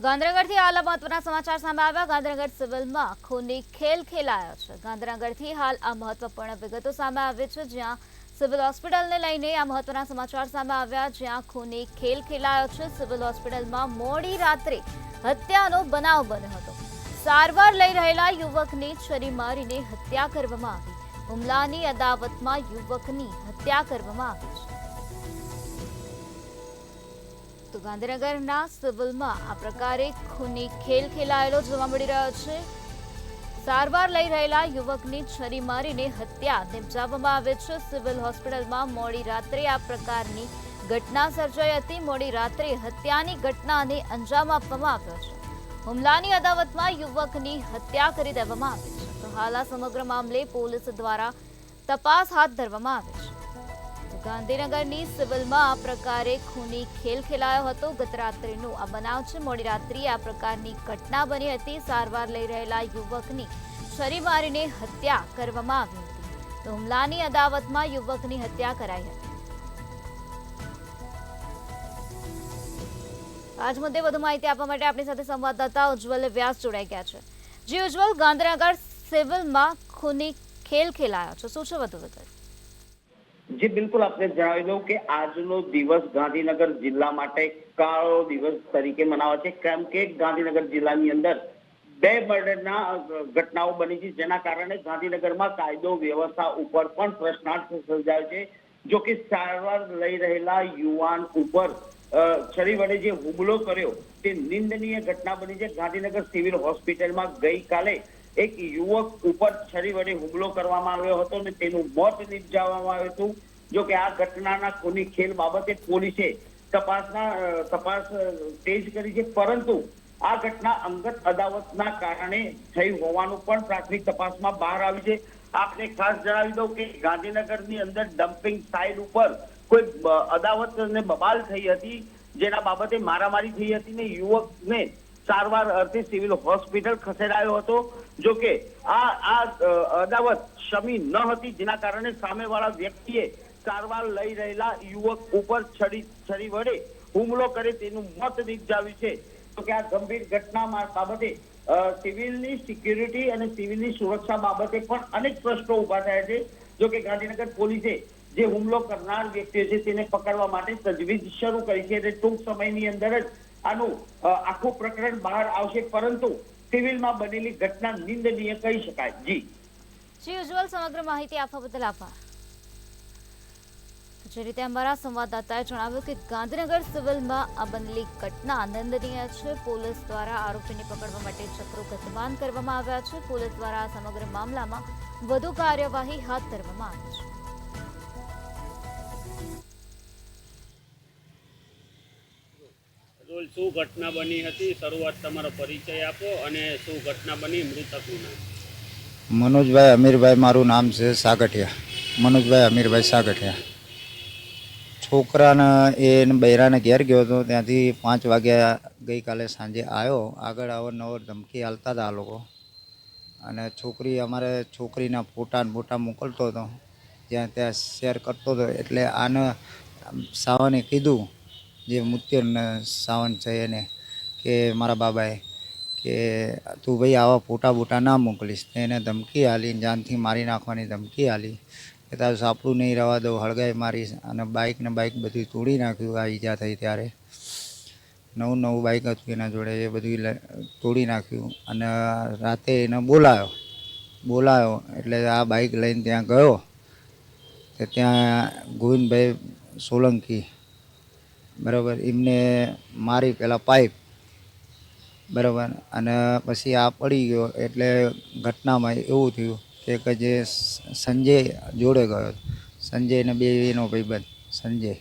ગાંધીનગરથી હાલ મહત્વના સમાચાર સામે આવ્યા। ગાંધીનગર સિવિલમાં ખૂની ખેલ ખેલાયો છે। ગાંધીનગરથી હાલ આ મહત્વપૂર્ણ વિગતો સામે આવી છે, જ્યાં સિવિલ હોસ્પિટલને લઈને આ મહત્વના સમાચાર સામે આવ્યા, જ્યાં ખૂની ખેલ ખેલાયો છે। સિવિલ હોસ્પિટલમાં મોડી રાત્રે હત્યાનો બનાવ બન્યો હતો। સારવાર લઈ રહેલા યુવકની છરી મારીને હત્યા કરવામાં આવી। હુમલાની અદાવતમાં યુવકની હત્યા કરવામાં આવી છે। તો ગાંધીનગરના સિવિલમાં આ પ્રકારે ખૂની ખેલ ખેલાયેલો જોવા મળી રહ્યો છે। સારવાર લઈ રહેલા યુવકની છરી મારીને હત્યા નિપજાવવામાં આવે છે। સિવિલ હોસ્પિટલમાં મોડી રાત્રે આ પ્રકારની ઘટના સર્જાઈ હતી। મોડી રાત્રે હત્યાની ઘટનાને અંજામ આપવામાં આવ્યો છે। હુમલાની અદાવતમાં યુવકની હત્યા કરી દેવામાં આવી છે। તો હાલ આ સમગ્ર મામલે પોલીસ દ્વારા તપાસ હાથ ધરવામાં આવી છે। ગાંધીનગરની સિવિલમાં આ પ્રકારે ખૂની ખેલ ખેલાયો હતો। ગત રાત્રિનો આ બનાવ છે। મોડી રાત્રિએ આ પ્રકારની ઘટના બની હતી। સારવાર લઈ રહેલા યુવકની છરી મારીને હત્યા કરવામાં આવી હતી। તો હુમલાની અદાવતમાં યુવકની હત્યા કરાઈ હતી। આજ મુદ્દે વધુ માહિતી આપવા માટે આપણી સાથે સંવાદદાતા ઉજ્જવલ વ્યાસ જોડાઈ ગયા છે। જી ઉજ્જવલ, ગાંધીનગર સિવિલમાં ખૂની ખેલ ખેલાયો છે, શું છે વધુ વિગત? જી બિલકુલ, આપને જણાવી દઉં કે આજનો દિવસ ગાંધીનગર જિલ્લા માટે કાળો દિવસ તરીકે મનાવે છે, કેમ કે ગાંધીનગર જિલ્લાની અંદર બે મર્ડરના ઘટનાઓ બની છે, જેના કારણે ગાંધીનગરમાં કાયદો વ્યવસ્થા ઉપર પણ પ્રશ્નાર્થ સર્જાયો છે। જો કે સારવાર લઈ રહેલા યુવાન ઉપર છરી વડે જે હુમલો કર્યો તે નિંદનીય ઘટના બની છે। ગાંધીનગર સિવિલ હોસ્પિટલમાં ગઈકાલે એક યુવક ઉપર છરી વડે હુમલો કરવામાં આવ્યો હતો અને તેનું મોત નિપજાવવામાં આવ્યું હતું। જો કે આ ઘટનાના ખૂની ખેલ બાબતે પોલીસે તપાસ તેજ કરી છે, પરંતુ આ ઘટના અંગત અદાવતના કારણે થઈ હોવાનું પણ પ્રાથમિક તપાસમાં બહાર આવ્યું છે। આપને ખાસ જણાવી દઉં કે ગાંધીનગરની અંદર ડમ્પિંગ સાઇટ ઉપર કોઈ અદાવત ને બબાલ થઈ હતી, જેના બાબતે મારામારી થઈ હતી ને યુવકને સારવાર અર્થે સિવિલ હોસ્પિટલ ખસેડાયો હતો। જો કે આ અદાવત શમી ન હતી, જેના કારણે સામેવાળા વ્યક્તિએ સારવાર લઈ રહેલા યુવક ઉપર છરી વડે હુમલો કરે તેનું મોત નિપજાવ્યું છે। તો કે આ ગંભીર ઘટના બાબતે સિવિલની સિક્યુરિટી અને સિવિલની સુરક્ષા બાબતે પણ અનેક પ્રશ્નો ઉભા થયા છે। જો કે ગાંધીનગર પોલીસે જે હુમલો કરનાર વ્યક્તિઓ છે તેને પકડવા માટે તજવીજ શરૂ કરી છે અને ટૂંક સમયની અંદર જ આનું આખું પ્રકરણ બહાર આવશે, પરંતુ સિવિલમાં બનેલી ઘટના નિંદનીય કહી શકાય। જી ઉજ્જવલ, સમગ્ર માહિતી આપવા બદલ આભાર। જે રીતે અમારા સંવાદદાતાએ જણાવ્યું કે ગાંધીનગર સિવિલમાં આ બનેલી ઘટના નિંદનીય છે। પોલીસ દ્વારા આરોપીને પકડવા માટે ચક્રો ગતિમાન કરવામાં આવ્યા છે। પોલીસ દ્વારા આ સમગ્ર મામલામાં વધુ કાર્યવાહી હાથ ધરવામાં આવી છે। શું ઘટના બની હતી, શરૂઆત તમારો પરિચય આપો અને શું ઘટના બની, મૃતકનું નામ? મનોજભાઈ અમીરભાઈ મારું નામ છે, સાગઠિયા। મનોજભાઈ અમીરભાઈ સાગઠિયા। છોકરાને બૈરાને ઘેર ગયો હતો, ત્યાંથી 5 વાગ્યા ગઈકાલે સાંજે આવ્યો। આગળ અવારનવાર ધમકી હાલતા હતા આ લોકો, અને અમારે છોકરીના ફોટા મોકલતો હતો, જ્યાં ત્યાં શેર કરતો હતો। એટલે આને સાવને કીધું, જે મુત્યરને સાવન છે એને, કે મારા બાબાએ કે તું ભાઈ આવા ફોટા ના મોકલીશ। એને ધમકી આલી, જાનથી મારી નાખવાની ધમકી આલી કે તારું સાપડું નહીં રહેવા દઉં, હળગાઈ મારીશ, અને બાઇક બધું તોડી નાખ્યું। આ ઈજા થઈ ત્યારે નવું બાઇક હતું એના જોડે, એ બધું તોડી નાખ્યું। અને રાતે એને બોલાયો એટલે આ બાઇક લઈને ત્યાં ગયો, તો ત્યાં ગોવિંદભાઈ સોલંકી બરાબર એમને મારી પહેલાં પાઇપ બરાબર, અને પછી આ પડી ગયો। એટલે ઘટનામાં એવું થયું કે જે સંજય જોડે ગયો, સંજયને બે એનો ભાઈબંધ સંજય,